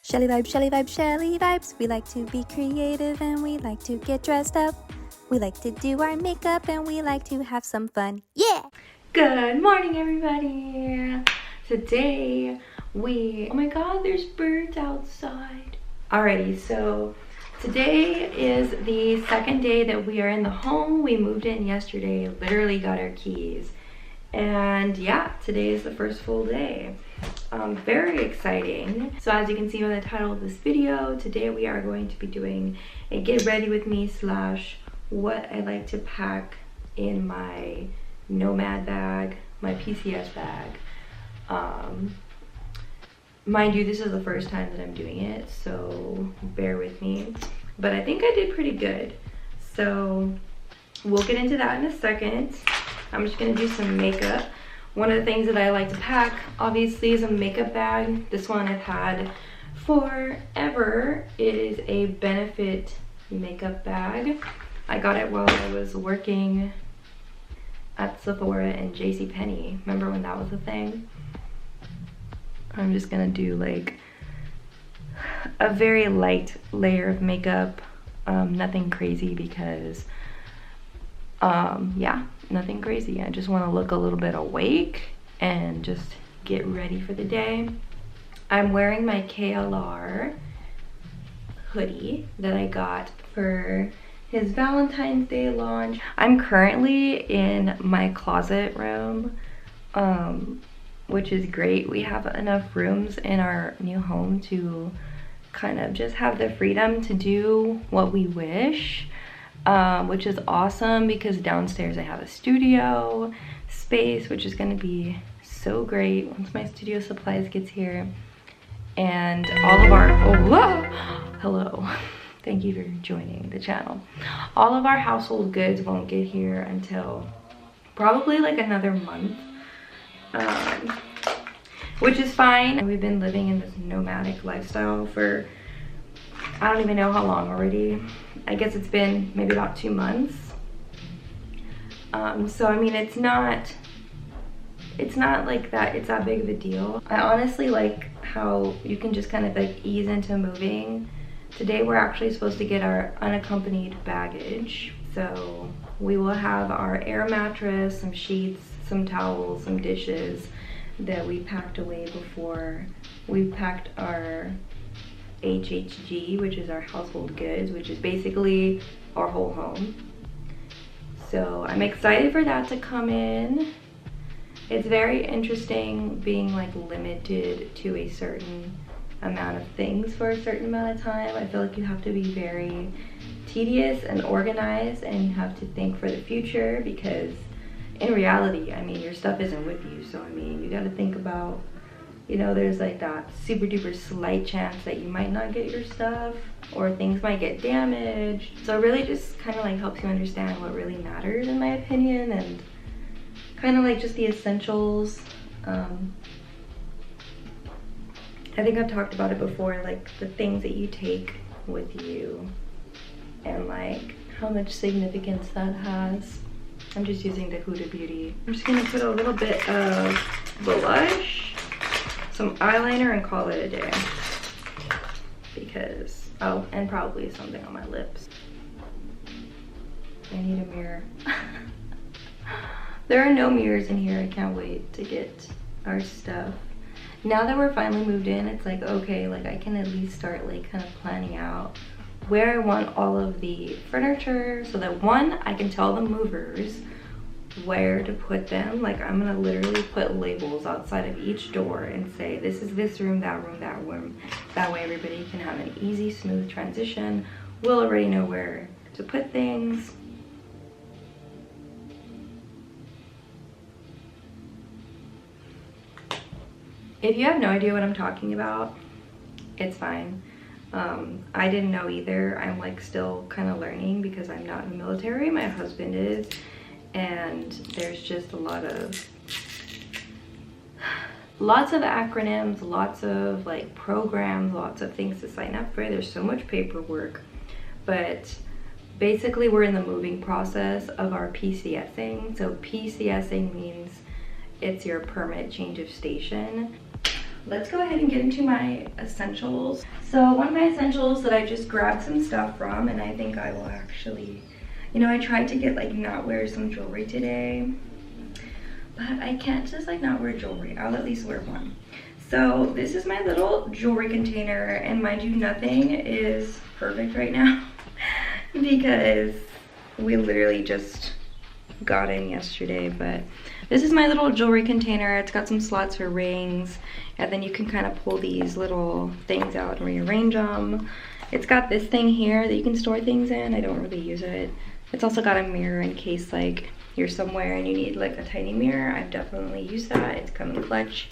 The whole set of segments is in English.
Shelly vibes, Shelly vibes, Shelly vibes. We like to be creative and we like to get dressed up. We like to do our makeup and we like to have some fun. Yeah! Good morning, everybody. Today oh my god, there's birds outside. Alrighty, so today is the second day that we are in the home. We moved in yesterday, literally got our keys. And yeah, today is the first full day. Very exciting. So as you can see by the title of this video, today we are going to be doing a get ready with me / what I like to pack in my Nomad bag, my PCS bag. Mind you, this is the first time that I'm doing it, so bear with me. But I think I did pretty good. So we'll get into that in a second. I'm just gonna do some makeup. One of the things that I like to pack, obviously, is a makeup bag. This one I've had forever. It is a Benefit makeup bag. I got it while I was working at Sephora and JCPenney. Remember when that was a thing? I'm just gonna do like a very light layer of makeup. Nothing crazy because yeah, nothing crazy. I just want to look a little bit awake and just get ready for the day. I'm wearing my KLR hoodie that I got for his Valentine's Day launch. I'm currently in my closet room, which is great. We have enough rooms in our new home to kind of just have the freedom to do what we wish. Which is awesome because downstairs I have a studio space, which is going to be so great once my studio supplies gets here. And all of our hello, thank you for joining the channel. All of our household goods won't get here until probably like another month, which is fine. We've been living in this nomadic lifestyle for I don't even know how long already. I guess it's been maybe about 2 months. So I mean, it's not like that it's that big of a deal. I honestly like how you can just kind of like ease into moving. Today we're actually supposed to get our unaccompanied baggage. So we will have our air mattress, some sheets, some towels, some dishes that we packed away before. We packed our HHG, which is our household goods, which is basically our whole home. So I'm excited for that to come in. It's very interesting being like limited to a certain amount of things for a certain amount of time. I feel like you have to be very tedious and organized, and you have to think for the future, because in reality, I mean, your stuff isn't with you. So I mean, you got to think about, you know, there's like that super duper slight chance that you might not get your stuff or things might get damaged. So it really just kind of like helps you understand what really matters, in my opinion, and kind of like just the essentials. I think I've talked about it before, like the things that you take with you and like how much significance that has. I'm just using the Huda Beauty. I'm just gonna put a little bit of blush, some eyeliner, and call it a day, because and probably something on my lips. I need a mirror. There are no mirrors in here. I can't wait to get our stuff. Now that we're finally moved in, it's like, okay, like I can at least start like kind of planning out where I want all of the furniture, so that one, I can tell the movers where to put them. Like I'm gonna literally put labels outside of each door and say, this is this room, that room, that room. That way everybody can have an easy, smooth transition. We'll already know where to put things. If you have no idea what I'm talking about, it's fine. I didn't know either. I'm like still kind of learning because I'm not in the military. My husband is. And there's just lots of acronyms, lots of like programs, lots of things to sign up for. There's so much paperwork, but basically we're in the moving process of our PCSing. So PCSing means it's your permit change of station. let's go ahead and get into my essentials. So one of my essentials that I just grabbed some stuff from, and I think I will actually, you know, I tried to get like not wear some jewelry today, but I can't just like not wear jewelry. I'll at least wear one. So this is my little jewelry container, and mind you, nothing is perfect right now because we literally just got in yesterday, but this is my little jewelry container. It's got some slots for rings, and then you can kind of pull these little things out and rearrange them. It's got this thing here that you can store things in. I don't really use it. It's also got a mirror in case like you're somewhere and you need like a tiny mirror. I've definitely used that. It's come in clutch,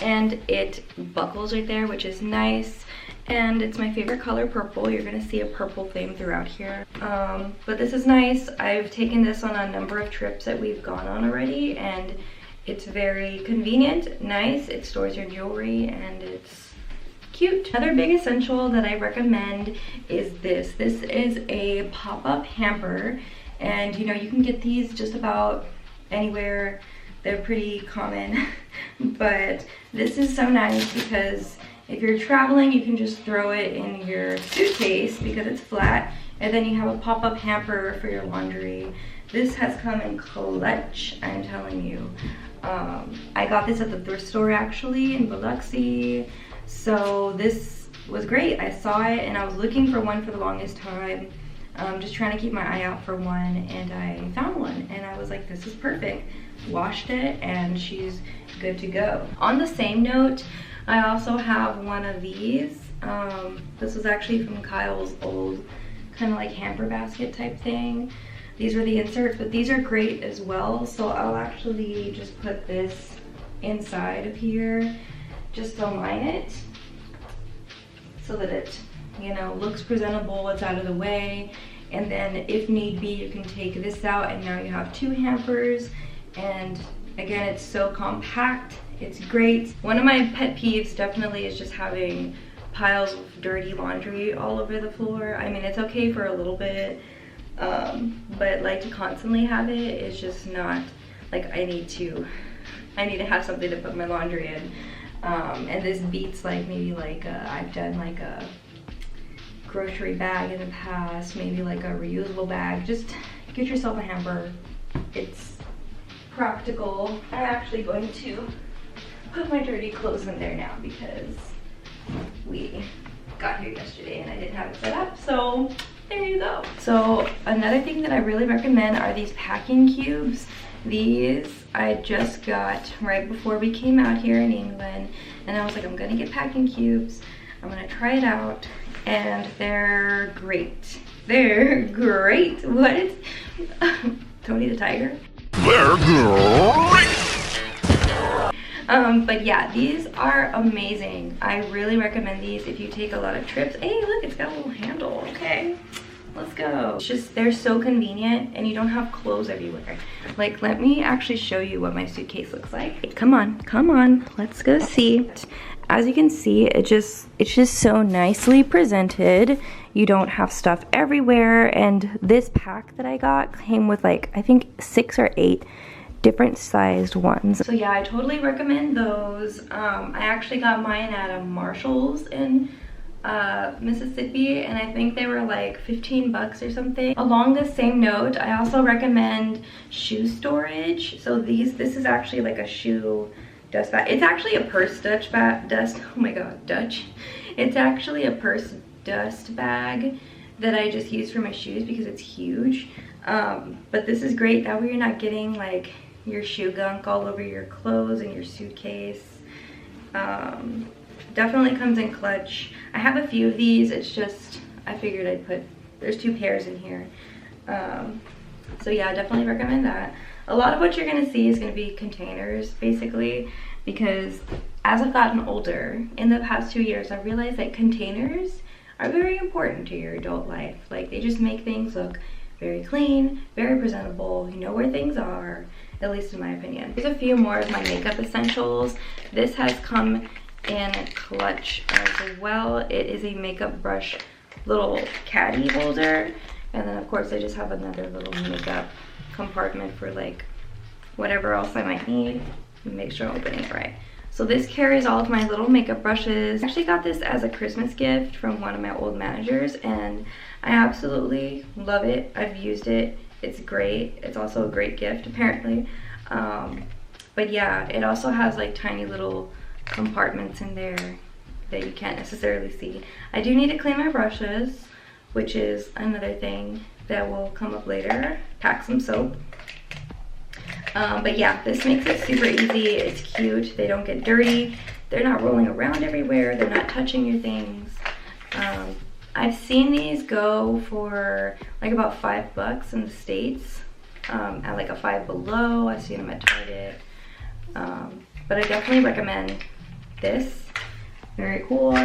and it buckles right there, which is nice. And it's my favorite color, purple. You're gonna see a purple theme throughout here. But this is nice. I've taken this on a number of trips that we've gone on already, and it's very convenient, nice. It stores your jewelry, and it's cute. Another big essential that I recommend is this. This is a pop-up hamper, and you know, you can get these just about anywhere. They're pretty common, but this is so nice because if you're traveling, you can just throw it in your suitcase because it's flat, and then you have a pop-up hamper for your laundry. This has come in clutch, I'm telling you. I got this at the thrift store actually in Biloxi, so this was great. I saw it and I was looking for one for the longest time, just trying to keep my eye out for one, and I found one and I was like, this is perfect. Washed it and she's good to go. On the same note, I also have one of these. This was actually from Kyle's old kind of like hamper basket type thing. These were the inserts, but these are great as well. So I'll actually just put this inside of here just to line it so that it, you know, looks presentable, it's out of the way. And then if need be, you can take this out and now you have two hampers. And again, it's so compact. It's great. One of my pet peeves definitely is just having piles of dirty laundry all over the floor. I mean, it's okay for a little bit, but like to constantly have it is just not, like I need to have something to put my laundry in. And this beats like maybe like I've done like a grocery bag in the past, maybe like a reusable bag. Just get yourself a hamper. It's practical. I'm actually going to put my dirty clothes in there now because we got here yesterday and I didn't have it set up, so there you go. So another thing that I really recommend are these packing cubes. These I just got right before we came out here in England, and I was like, I'm gonna get packing cubes, I'm gonna try it out, and they're great. They're great. What? Tony the Tiger? They're great! But yeah, these are amazing. I really recommend these if you take a lot of trips. Hey, look, it's got a little handle. Okay, let's go. It's just, they're so convenient and you don't have clothes everywhere. Like, let me actually show you what my suitcase looks like. Come on, let's go see. As you can see, it's just so nicely presented. You don't have stuff everywhere, and this pack that I got came with like, I think 6 or 8 different sized ones. So yeah, I totally recommend those. I actually got mine at a Marshall's in Mississippi, and I think they were like 15 bucks or something. Along the same note, I also recommend shoe storage. So this is actually like a shoe dust bag. It's actually a purse It's actually a purse dust bag that I just use for my shoes because it's huge. But this is great. That way you're not getting like your shoe gunk all over your clothes and your suitcase. Definitely comes in clutch. I have a few of these. It's just, I figured I'd put, there's 2 pairs in here. So yeah, I definitely recommend that. A lot of what you're gonna see is gonna be containers, basically, because as I've gotten older, in the past 2 years, I realized that containers are very important to your adult life. Like, they just make things look very clean, very presentable. You know where things are, at least in my opinion. Here's a few more of my makeup essentials. This has come in clutch as well. It is a makeup brush little caddy holder. And then of course I just have another little makeup compartment for like whatever else I might need. Make sure I'm opening it right. So So this carries all of my little makeup brushes. I actually got this as a Christmas gift from one of my old managers, and I absolutely love it. I've used it. It's great. It's also a great gift, apparently. But yeah, it also has like tiny little compartments in there that you can't necessarily see. I do need to clean my brushes, which is another thing that will come up later. Pack some soap. But yeah, this makes it super easy. It's cute. They don't get dirty. They're not rolling around everywhere. They're not touching your things. I've seen these go for like about $5 in the States, at like a Five Below. I've seen them at Target. But I definitely recommend this. Very cool.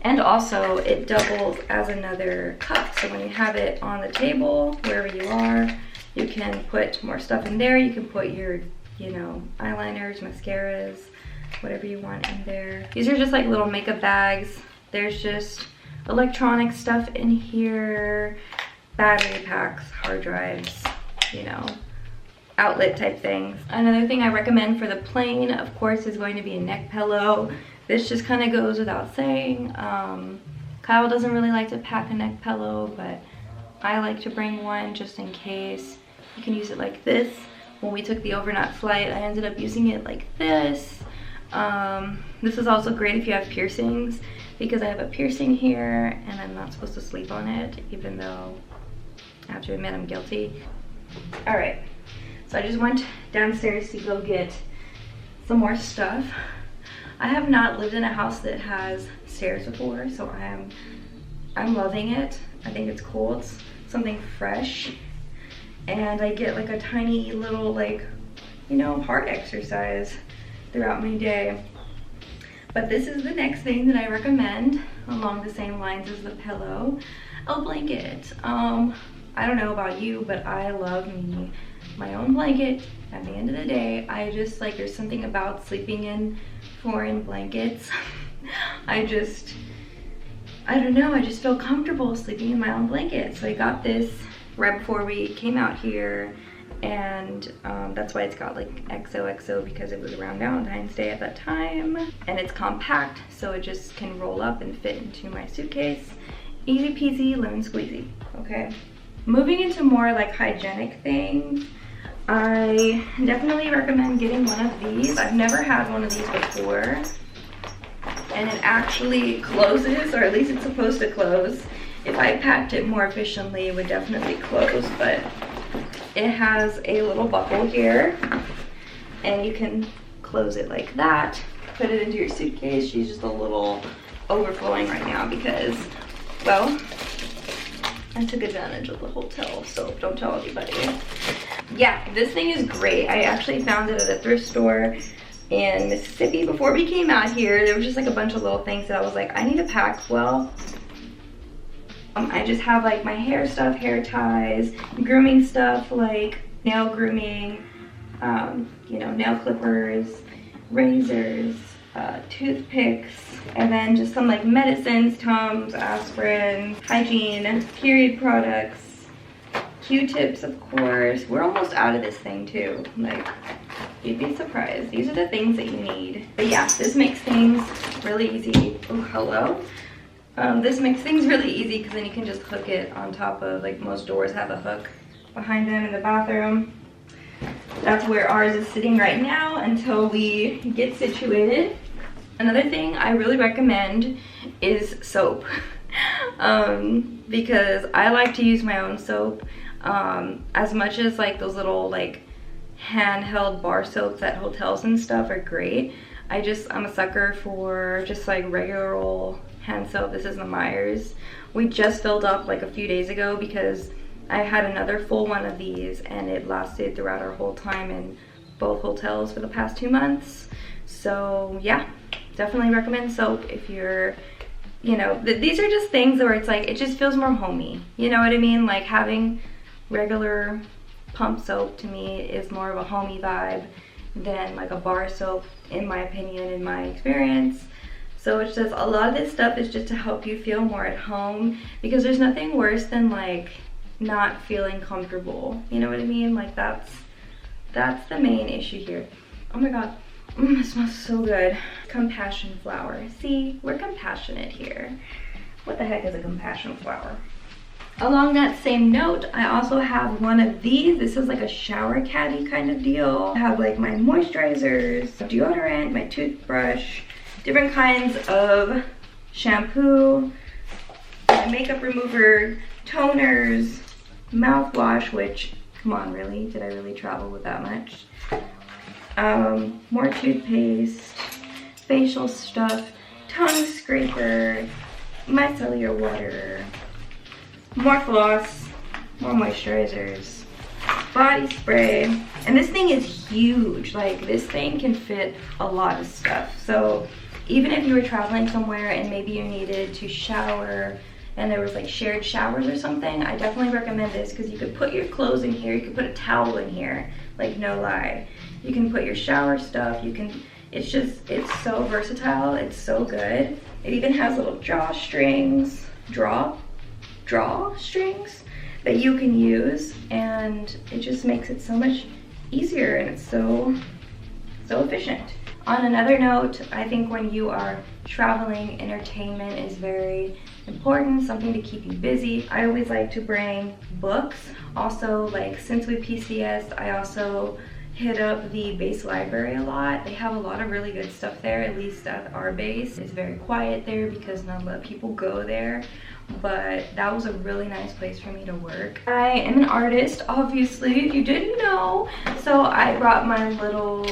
And also it doubles as another cup. So when you have it on the table, wherever you are, you can put more stuff in there. You can put your, you know, eyeliners, mascaras, whatever you want in there. These are just like little makeup bags. There's just electronic stuff in here, battery packs, hard drives, you know, outlet type things. Another thing I recommend for the plane, of course, is going to be a neck pillow. This just kind of goes without saying. Kyle doesn't really like to pack a neck pillow, but I like to bring one just in case. You can use it like this. When we took the overnight flight, I ended up using it like this. This is also great if you have piercings, because I have a piercing here and I'm not supposed to sleep on it, even though I have to admit I'm guilty. All right, so I just went downstairs to go get some more stuff. I have not lived in a house that has stairs before, so I'm loving it. I think it's cool. It's something fresh, and I get like a tiny little, like, you know, heart exercise throughout my day. But this is the next thing that I recommend, along the same lines as the pillow, a blanket. I don't know about you, but I love me my own blanket. At the end of the day, I just like, there's something about sleeping in foreign blankets. I don't know, I just feel comfortable sleeping in my own blanket. So I got this right before we came out here, and that's why it's got like XOXO, because it was around Valentine's Day at that time. And it's compact, so it just can roll up and fit into my suitcase. Easy peasy, lemon squeezy, okay? Moving into more like hygienic things, I definitely recommend getting one of these. I've never had one of these before, and it actually closes, or at least it's supposed to close. If I packed it more efficiently, it would definitely close, but it has a little buckle here, and you can close it like that, put it into your suitcase. She's just a little overflowing right now because, well, I took advantage of the hotel soap. Don't tell anybody. Yeah, this thing is great. I actually found it at a thrift store in Mississippi before we came out here. There was just like a bunch of little things that I was like, I need to pack well. I just have like my hair stuff, hair ties, grooming stuff like nail grooming, you know, nail clippers, razors, toothpicks, and then just some like medicines, Tums, aspirin, hygiene, period products, Q-tips, of course. We're almost out of this thing too. Like, you'd be surprised. These are the things that you need. But yeah, this makes things really easy. Oh, hello. This makes things really easy because then you can just hook it on top of, like, most doors have a hook behind them in the bathroom. That's where ours is sitting right now until we get situated. Another thing I really recommend is soap. Because I like to use my own soap. As much as like those little like handheld bar soaps at hotels and stuff are great, I'm a sucker for just like regular old hand soap. This is the Myers. We just filled up like a few days ago because I had another full one of these and it lasted throughout our whole time in both hotels for the past 2 months. So yeah, definitely recommend soap if you're, you know, these are just things where it's like, it just feels more homey. You know what I mean? Like having regular pump soap to me is more of a homey vibe than like a bar soap, in my opinion, in my experience. So it's just, a lot of this stuff is just to help you feel more at home, because there's nothing worse than like not feeling comfortable. You know what I mean? Like that's the main issue here. Oh my God, It smells so good. Compassion flower. See, we're compassionate here. What the heck is a compassion flower? Along that same note, I also have one of these. This is like a shower caddy kind of deal. I have like my moisturizers, deodorant, my toothbrush, different kinds of shampoo, my makeup remover, toners, mouthwash, which, come on, really? Did I really travel with that much? More toothpaste, facial stuff, tongue scraper, micellar water, more floss, more moisturizers, body spray. And this thing is huge. Like, this thing can fit a lot of stuff. So even if you were traveling somewhere and maybe you needed to shower and there was like shared showers or something, I definitely recommend this because you could put your clothes in here, you could put a towel in here, like no lie. You can put your shower stuff, you can, it's so versatile, it's so good. It even has little drawstrings that you can use, and it just makes it so much easier, and it's so efficient. On another note, I think when you are traveling, entertainment is very important, something to keep you busy. I always like to bring books. Also, like since we PCS, I also hit up the base library a lot. They have a lot of really good stuff there, at least at our base. It's very quiet there because not a lot of people go there, but that was a really nice place for me to work. I am an artist, obviously, if you didn't know, so I brought my little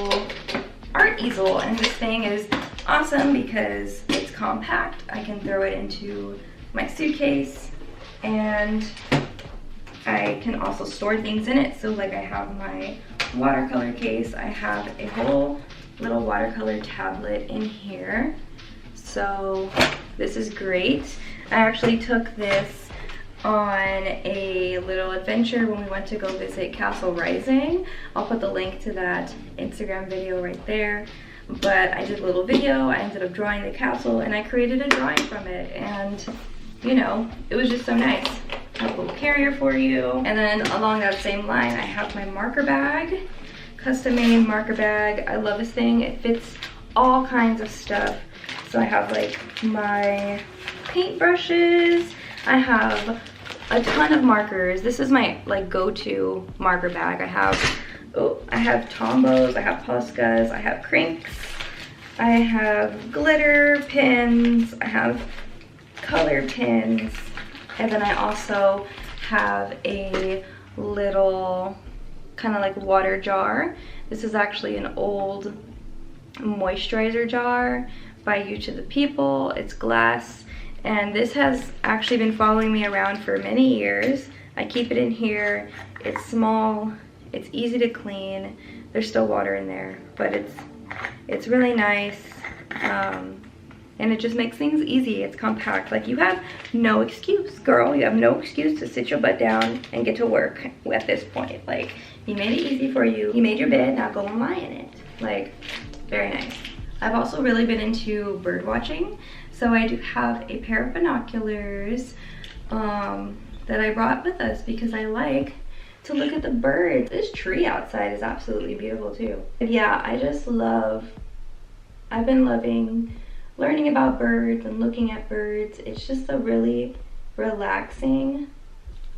art easel, and this thing is awesome because it's compact. I can throw it into my suitcase, and I can also store things in it. So like I have my watercolor case, I have a whole little watercolor tablet in here. So this is great. I actually took this on a little adventure when we went to go visit Castle Rising. I'll put the link to that Instagram video right there. But I did a little video, I ended up drawing the castle, and I created a drawing from it, and you know, it was just so nice. I have a little carrier for you. And then along that same line, I have my marker bag, custom made marker bag. I love this thing, it fits all kinds of stuff. So I have like my paint brushes, I have a ton of markers. This is my like go-to marker bag. I have Tombos, I have Poscas, I have crinks, I have glitter pins, I have color pins, and then I also have a little kind of like water jar. This is actually an old moisturizer jar by You to the People. It's glass, and this has actually been following me around for many years. I keep it in here. It's small, it's easy to clean. There's still water in there, but it's really nice. And it just makes things easy. It's compact. Like, you have no excuse, girl. You have no excuse to sit your butt down and get to work at this point. Like, he made it easy for you. He made your bed, now go and lie in it. Like, very nice. I've also really been into bird watching. So I do have a pair of binoculars that I brought with us because I like to look at the birds. This tree outside is absolutely beautiful too. But yeah, I've been loving learning about birds and looking at birds. It's just a really relaxing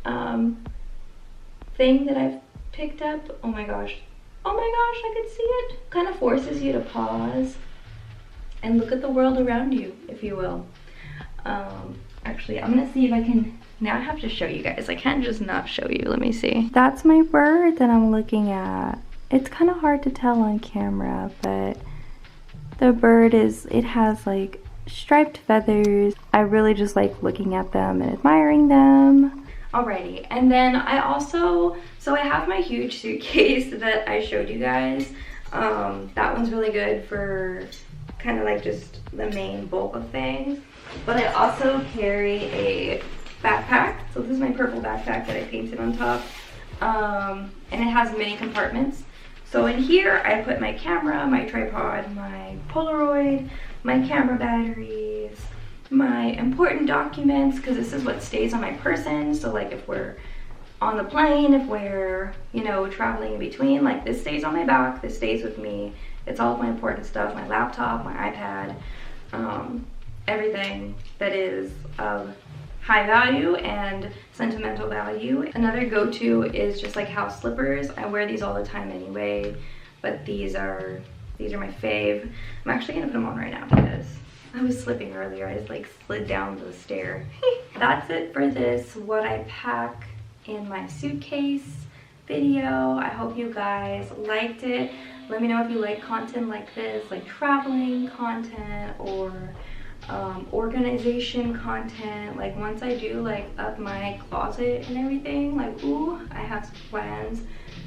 thing that I've picked up. Oh my gosh, I could see it. Kind of forces you to pause and look at the world around you, if you will. Actually, I'm gonna see if I can, now I have to show you guys. I can't just not show you, let me see. That's my bird that I'm looking at. It's kind of hard to tell on camera, but the bird it has like striped feathers. I really just like looking at them and admiring them. Alrighty, and then I also, so I have my huge suitcase that I showed you guys. That one's really good for kind of like just the main bulk of things. But I also carry a backpack. So this is my purple backpack that I painted on top. And it has many compartments. So in here, I put my camera, my tripod, my Polaroid, my camera batteries, my important documents, because this is what stays on my person. So like if we're on the plane, if we're, you know, traveling in between, like this stays on my back, this stays with me, It's all of my important stuff, my laptop, my iPad, everything that is of high value and sentimental value. Another go-to is just like house slippers. I wear these all the time anyway, but these are my fave. I'm actually gonna put them on right now because I was slipping earlier. I just like slid down the stair. That's it for this what I pack in my suitcase video. I hope you guys liked it. Let me know if you like content like this, like traveling content or organization content. Like once I do like up my closet and everything, like ooh, I have some plans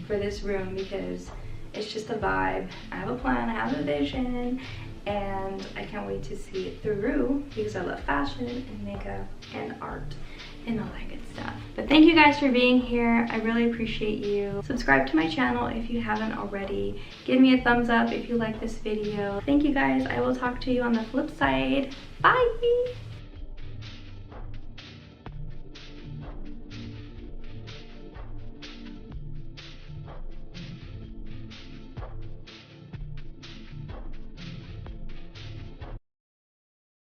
for this room because it's just a vibe. I have a plan, I have a vision, and I can't wait to see it through because I love fashion and makeup and art and all that good stuff. But thank you guys for being here. I really appreciate you. Subscribe to my channel if you haven't already. Give me a thumbs up if you like this video. Thank you guys. I will talk to you on the flip side. Bye!